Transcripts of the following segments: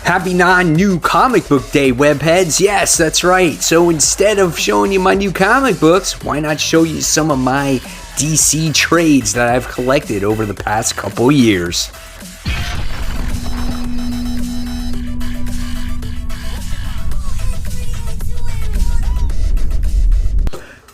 Happy non-new comic book day, webheads. Yes, that's right. So instead of showing you my new comic books, why not show you some of my DC trades that I've collected over the past couple years.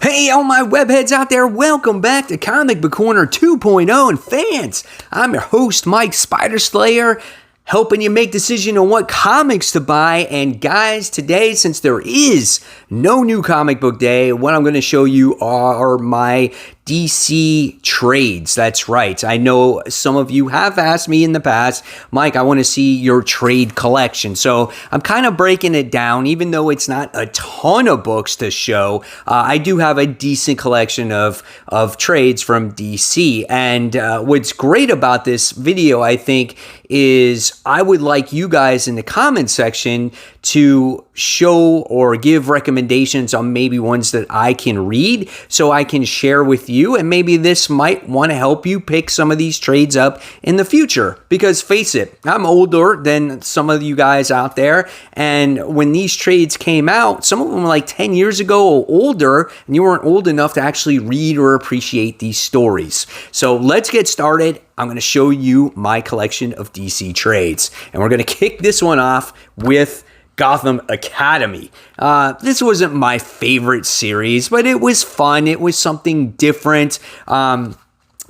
Hey, all my webheads out there, welcome back to Comic Book Corner 2.0. And fans, I'm your host, Mike Spider Slayer, helping you make decision on what comics to buy. And guys, today, since there is no new comic book day, what I'm going to show you are my DC trades. That's right. I know some of you have asked me in the past, Mike, I want to see your trade collection. So I'm kind of breaking it down, even though it's not a ton of books to show. I do have a decent collection of trades from DC. And what's great about this video, I think, is I would like you guys in the comment section to show or give recommendations on maybe ones that I can read so I can share with you, and maybe this might want to help you pick some of these trades up in the future. Because face it, I'm older than some of you guys out there, and when these trades came out, some of them were like 10 years ago or older, and you weren't old enough to actually read or appreciate these stories. So let's get started. I'm going to show you my collection of DC trades, and we're going to kick this one off with Gotham Academy. This wasn't my favorite series, but it was fun. It was something different.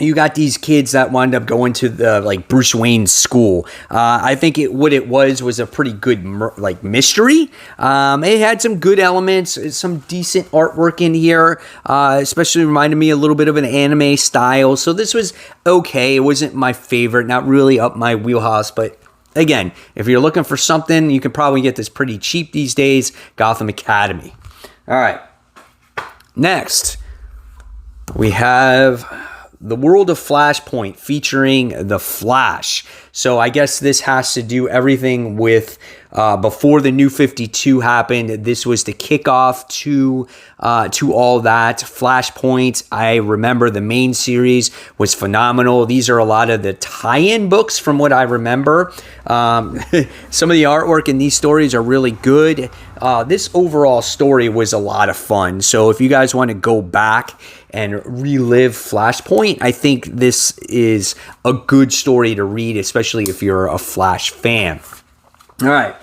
You got these kids that wound up going to the Bruce Wayne's school. I think what it was a pretty good mystery. It had some good elements, some decent artwork in here, especially reminded me a little bit of an anime style. So this was okay. It wasn't my favorite, not really up my wheelhouse, but again, if you're looking for something, you can probably get this pretty cheap these days. Gotham Academy. All right. Next, we have The World of Flashpoint featuring The Flash. So I guess this has to do everything with before the New 52 happened. This was the kickoff to all that. Flashpoint, I remember the main series was phenomenal. These are a lot of the tie-in books from what I remember. Some of the artwork in these stories are really good. This overall story was a lot of fun. So if you guys want to go back and relive Flashpoint, I think this is a good story to read, especially if you're a Flash fan. All right.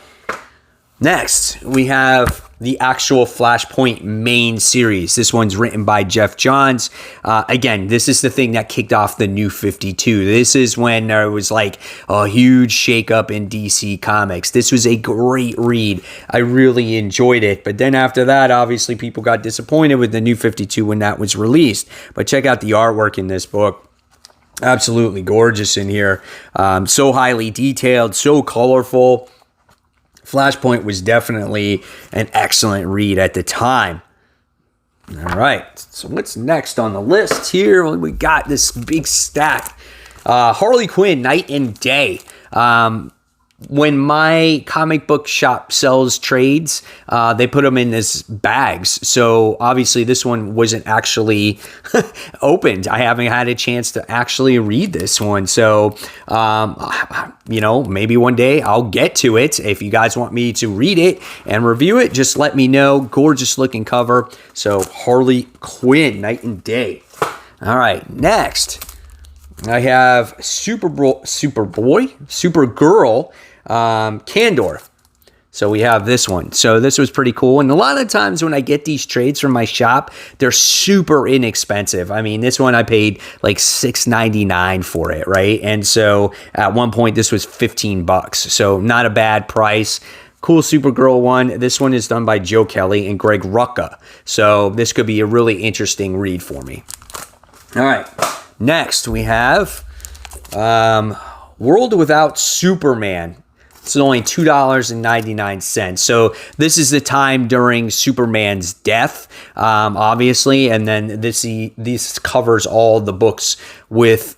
Next, we have the actual Flashpoint main series. This one's written by Geoff Johns. Again, this is the thing that kicked off the New 52. This is when there was like a huge shakeup in DC Comics. This was a great read. I really enjoyed it. But then after that, obviously, people got disappointed with the New 52 when that was released. But check out the artwork in this book. Absolutely gorgeous in here. So highly detailed, so colorful. Flashpoint was definitely an excellent read at the time. All right, so what's next on the list here? We got this big stack. Harley Quinn, Night and Day. When my comic book shop sells trades, they put them in this bags. So obviously this one wasn't actually opened. I haven't had a chance to actually read this one. So, maybe one day I'll get to it. If you guys want me to read it and review it, just let me know. Gorgeous looking cover. So Harley Quinn, Night and Day. All right, next I have Supergirl, Candor. So we have this one. So this was pretty cool. And a lot of times when I get these trades from my shop, they're super inexpensive. I mean, this one I paid like $6.99 for it, right? And so at one point this was $15. So not a bad price. Cool Supergirl one. This one is done by Joe Kelly and Greg Rucka. So this could be a really interesting read for me. All right. Next, we have World Without Superman. It's only $2.99. So this is the time during Superman's death, obviously, and then this covers all the books with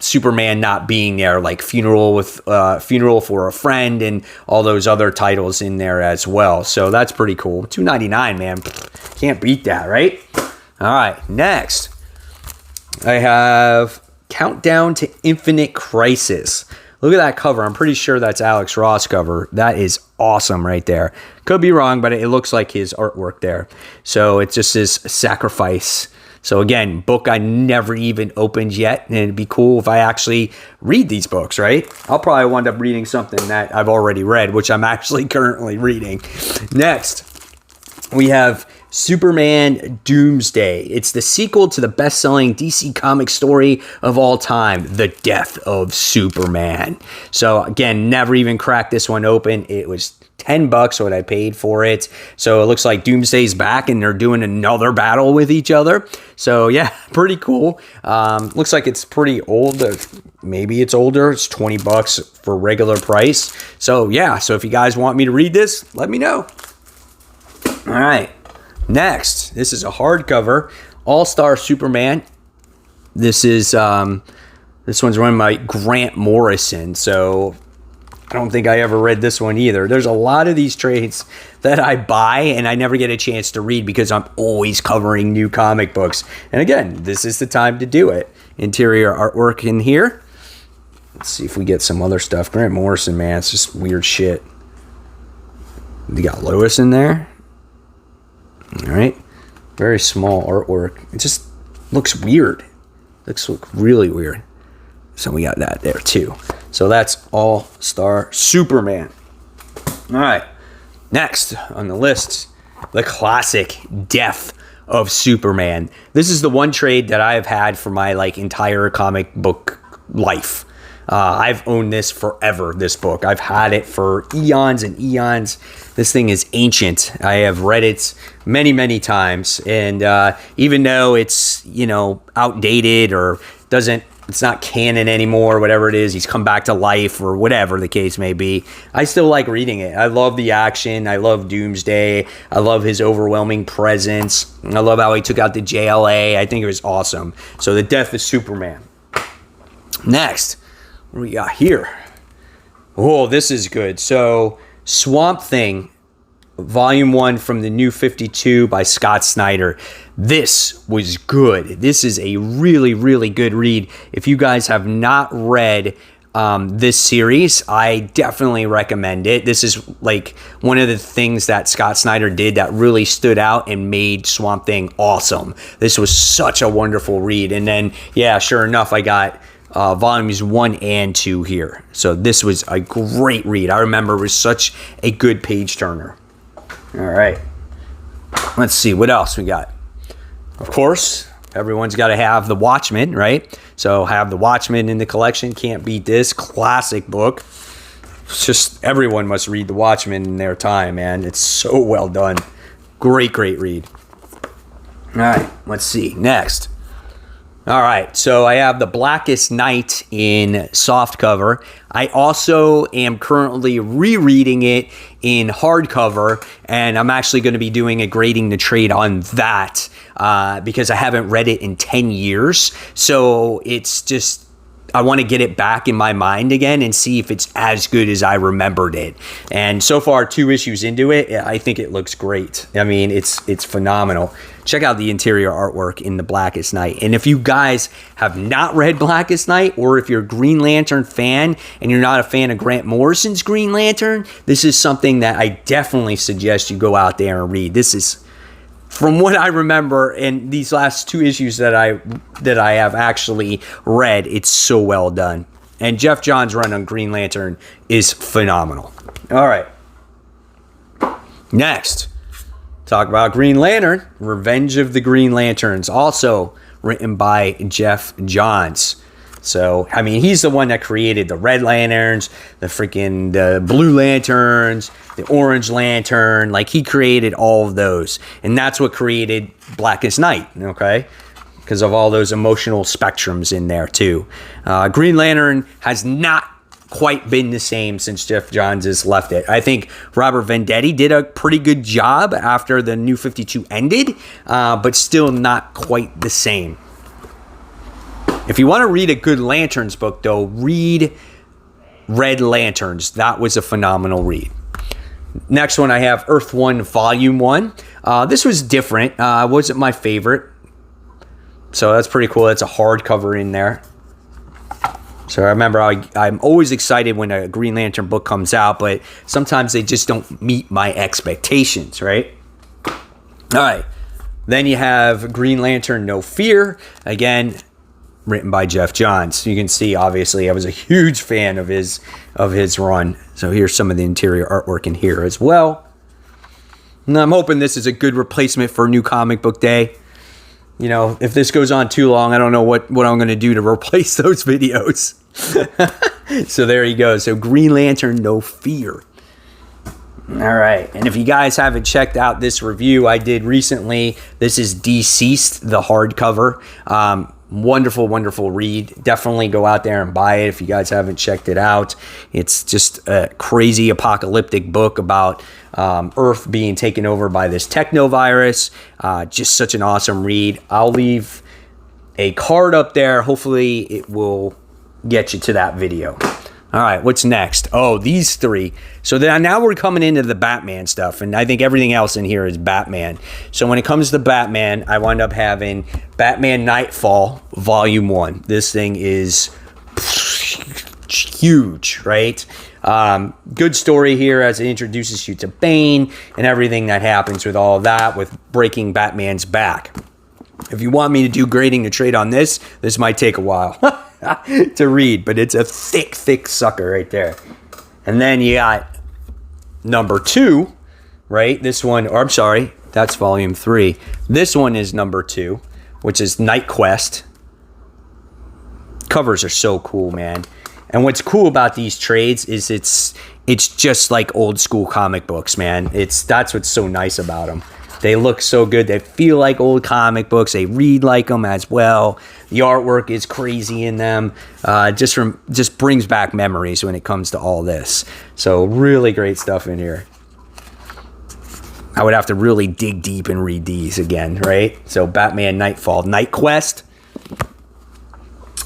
Superman not being there, like Funeral for a Friend, and all those other titles in there as well. So that's pretty cool. $2.99, man, can't beat that, right? All right, next. I have Countdown to Infinite Crisis, Look at that cover. I'm pretty sure that's Alex Ross cover. That is awesome right there. Could be wrong, but it looks like his artwork there. So it just says Sacrifice. So again, book I never even opened yet, and it'd be cool if I actually read these books, right? I'll probably wind up reading something that I've already read, which I'm actually currently reading. Next, we have Superman Doomsday. It's the sequel to the best-selling DC comic story of all time, The Death of Superman. So again, never even cracked this one open. It was $10 what I paid for it. So it looks like Doomsday's back and they're doing another battle with each other. So yeah, pretty cool. Looks like it's pretty old. Maybe it's older. It's $20 for regular price. So yeah, so if you guys want me to read this, let me know. All right. Next, this is a hardcover, All-Star Superman. This is this one's run by Grant Morrison. So I don't think I ever read this one either. There's a lot of these trades that I buy and I never get a chance to read because I'm always covering new comic books. And again, this is the time to do it. Interior artwork in here. Let's see if we get some other stuff. Grant Morrison, man, it's just weird shit. You got Lois in there. All right. Very small artwork. It just looks weird. Looks really weird. So we got that there too. So that's All-Star Superman. All right. Next on the list, the classic Death of Superman. This is the one trade that I have had for my entire comic book life. I've owned this forever, this book. I've had it for eons and eons. This thing is ancient. I have read it many, many times. And even though it's, outdated or it's not canon anymore, whatever it is, he's come back to life or whatever the case may be, I still like reading it. I love the action. I love Doomsday. I love his overwhelming presence. I love how he took out the JLA. I think it was awesome. So the Death of Superman. Next, what do we got here? Oh, this is good. So Swamp Thing, Volume 1 from the New 52 by Scott Snyder. This was good. This is a really, really good read. If you guys have not read this series, I definitely recommend it. This is one of the things that Scott Snyder did that really stood out and made Swamp Thing awesome. This was such a wonderful read. And then, yeah, sure enough, I got volumes 1 and 2 here. So this was a great read. I remember it was such a good page turner. All right. Let's see what else we got. Of course, everyone's got to have The Watchmen, right? So have The Watchmen in the collection. Can't beat this classic book. It's just everyone must read The Watchmen in their time, man. It's so well done. Great, great read. All right. Let's see. Next. All right, so I have The Blackest Night in softcover. I also am currently rereading it in hardcover, and I'm actually going to be doing a grading the trade on that because I haven't read it in 10 years. So it's just, I want to get it back in my mind again and see if it's as good as I remembered it. And so far, 2 issues into it, I think it looks great. I mean, it's phenomenal. Check out the interior artwork in The Blackest Night. And if you guys have not read Blackest Night, or if you're a Green Lantern fan and you're not a fan of Grant Morrison's Green Lantern, this is something that I definitely suggest you go out there and read. This is, from what I remember in these last 2 issues that I have actually read, it's so well done. And Jeff Johns' run on Green Lantern is phenomenal. All right. Next, talk about Green Lantern, Revenge of the Green Lanterns, also written by Jeff Johns. So, I mean, he's the one that created the Red Lanterns, the Blue Lanterns, the Orange Lantern. He created all of those. And that's what created Blackest Night, okay? Because of all those emotional spectrums in there, too. Green Lantern has not quite been the same since Jeff Johns has left it. I think Robert Venditti did a pretty good job after the New 52 ended, but still not quite the same. If you want to read a good Lanterns book, though, read Red Lanterns. That was a phenomenal read. Next one I have Earth 1 Volume 1. This was different. Wasn't my favorite. So that's pretty cool. It's a hardcover in there. So I remember I'm always excited when a Green Lantern book comes out, but sometimes they just don't meet my expectations, right? All right. Then you have Green Lantern No Fear. Again, written by Geoff Johns. You can see, obviously, I was a huge fan of his run. So here's some of the interior artwork in here as well. And I'm hoping this is a good replacement for New Comic Book Day. You know, if this goes on too long, I don't know what I'm going to do to replace those videos. So there you go. So Green Lantern No Fear. All right. And if you guys haven't checked out this review I did recently, this is Deceased, the hardcover. Wonderful, wonderful read. Definitely go out there and buy it if you guys haven't checked it out. It's just a crazy apocalyptic book about Earth being taken over by this technovirus. Just such an awesome read. I'll leave a card up there. Hopefully it will get you to that video. All right, what's next? Oh, these three. So now we're coming into the Batman stuff, and I think everything else in here is Batman. So when it comes to Batman, I wound up having Batman Nightfall, Volume 1. This thing is huge, right? Good story here as it introduces you to Bane and everything that happens with all of that, with breaking Batman's back. If you want me to do grading to trade on this might take a while to read, but it's a thick, thick sucker right there. And then you got number 2, right? This one, or I'm sorry, that's volume 3. This one is number 2, which is Night Quest. Covers are so cool, man. And what's cool about these trades is it's just like old school comic books, man. That's what's so nice about them. They look so good. They feel like old comic books. They read like them as well. The artwork is crazy in them. Just brings back memories when it comes to all this. So really great stuff in here. I would have to really dig deep and read these again, right? So Batman Nightfall, Night Quest.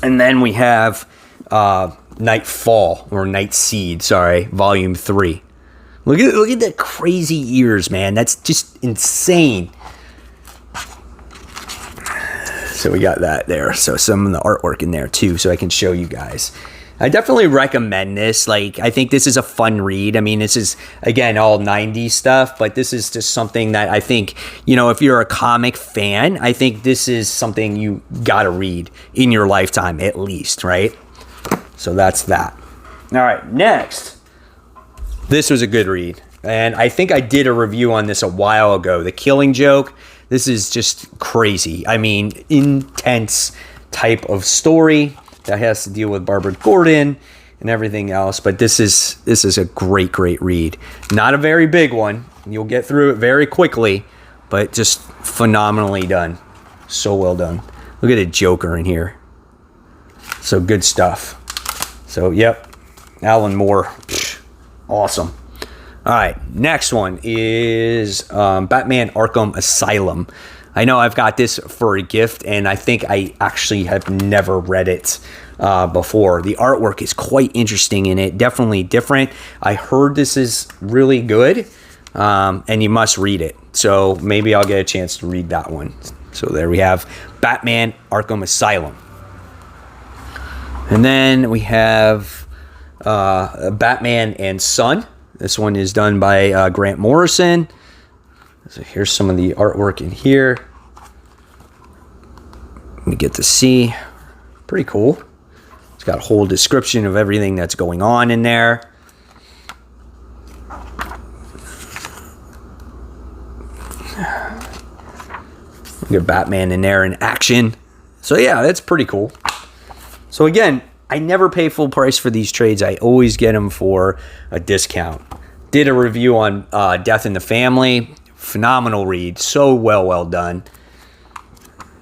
And then we have Nightfall, or Night Seed, sorry, Volume 3. Look at the crazy ears, man. That's just insane. So we got that there. So some of the artwork in there too, so I can show you guys. I definitely recommend this. Like, I think this is a fun read. I mean, this is, again, all 90s stuff, but this is just something that I think, you know, if you're a comic fan, I think this is something you gotta read in your lifetime at least, right? So that's that. All right, next. This was a good read, and I think I did a review on this a while ago. The Killing Joke. This is just crazy. I mean, intense type of story that has to deal with Barbara Gordon and everything else. But this is a great, great read. Not a very big one. You'll get through it very quickly, but just phenomenally done. So well done. Look at the Joker in here. So good stuff. So, yep. Alan Moore. Awesome. All right, next one is Batman Arkham Asylum. I know I've got this for a gift, and I think I actually have never read it before. The artwork is quite interesting in it, definitely different. I heard this is really good, and you must read it. So maybe I'll get a chance to read that one. So there we have Batman Arkham Asylum. And then we have Batman and Son. This one is done by Grant Morrison. So here's some of the artwork in here. We get to see. Pretty cool. It's got a whole description of everything that's going on in there. We got Batman in there in action. So yeah, that's pretty cool. So again, I never pay full price for these trades. I always get them for a discount. Did a review on Death in the Family. Phenomenal read. So well done.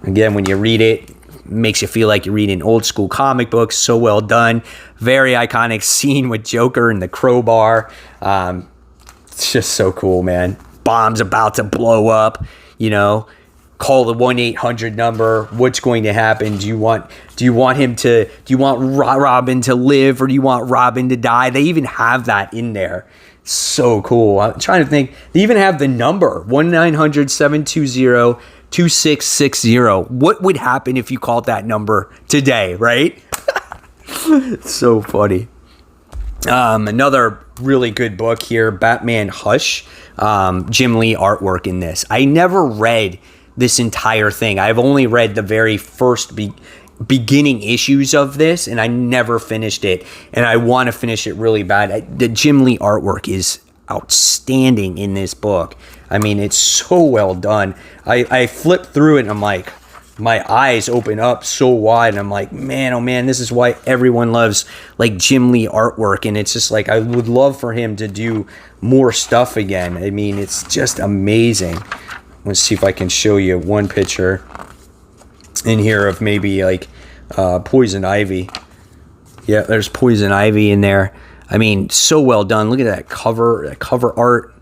Again, when you read it, makes you feel like you're reading old school comic books. So well done. Very iconic scene with Joker and the crowbar. It's just so cool, man. Bomb's about to blow up, you know. Call the 1-800 number. What's going to happen? Do you want Robin to live, or do you want Robin to die? They even have that in there. So cool. I'm trying to think. They even have the number 1-900-720-2660. What would happen if you called that number today, right? So funny. Another really good book here, Batman Hush. Jim Lee artwork in this. I never read this entire thing. I've only read the very first beginning issues of this, and I never finished it. And I want to finish it really bad. The Jim Lee artwork is outstanding in this book. I mean, it's so well done. I flipped through it and I'm like, my eyes open up so wide and I'm like, man, oh man, this is why everyone loves like Jim Lee artwork. And it's just like, I would love for him to do more stuff again. I mean, it's just amazing. Let's see if I can show you one picture in here of maybe like Poison Ivy. Yeah, there's Poison Ivy in there. I mean, so well done. Look at that cover art.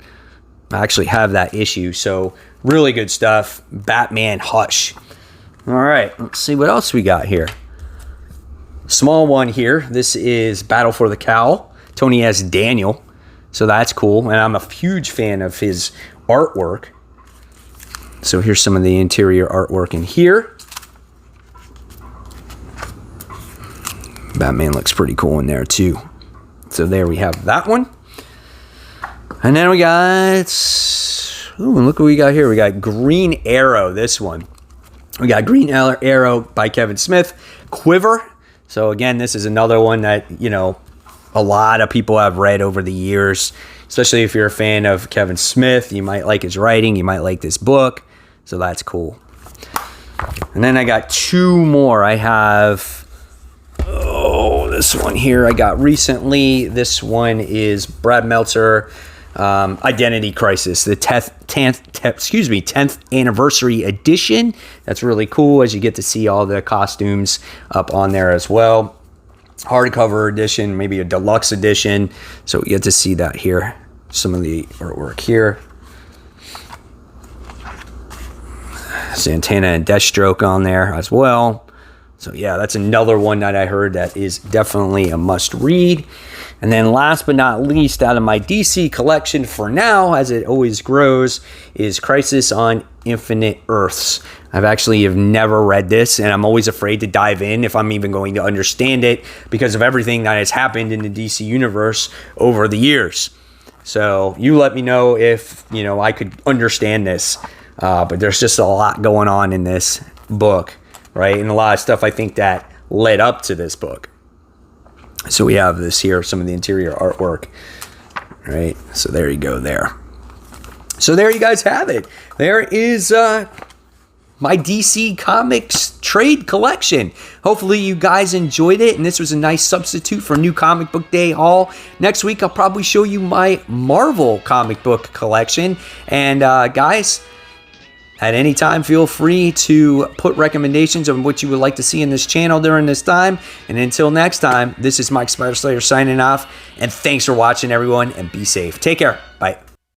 I actually have that issue. So really good stuff. Batman Hush. All right, let's see what else we got here. Small one here. This is Battle for the Cowl. Tony S. Daniel. So that's cool. And I'm a huge fan of his artwork. So here's some of the interior artwork in here. Batman looks pretty cool in there too. So there we have that one. And then we got, ooh, look what we got here. We got Green Arrow, this one. We got Green Arrow by Kevin Smith. Quiver. So again, this is another one that, you know, a lot of people have read over the years. Especially if you're a fan of Kevin Smith. You might like his writing. You might like this book. So that's cool. And then I got two more. I have, this one here I got recently. This one is Brad Meltzer, Identity Crisis, the 10th anniversary edition. That's really cool as you get to see all the costumes up on there as well. Hardcover edition, maybe a deluxe edition. So you get to see that here. Some of the artwork here. Santana and Deathstroke on there as well. So yeah, that's another one that I heard that is definitely a must read. And then last but not least, out of my DC collection for now, as it always grows, is Crisis on Infinite Earths. I've never read this, and I'm always afraid to dive in if I'm even going to understand it because of everything that has happened in the DC universe over the years. So you let me know if, you know, I could understand this. But there's just a lot going on in this book, right? And a lot of stuff I think that led up to this book. So we have this here, some of the interior artwork, right? So there you go there. So there you guys have it. There is my DC Comics trade collection. Hopefully you guys enjoyed it, and this was a nice substitute for New Comic Book Day haul. Next week, I'll probably show you my Marvel comic book collection. And guys, at any time, feel free to put recommendations on what you would like to see in this channel during this time. And until next time, this is Mike Spider Slayer signing off. And thanks for watching, everyone, and be safe. Take care. Bye.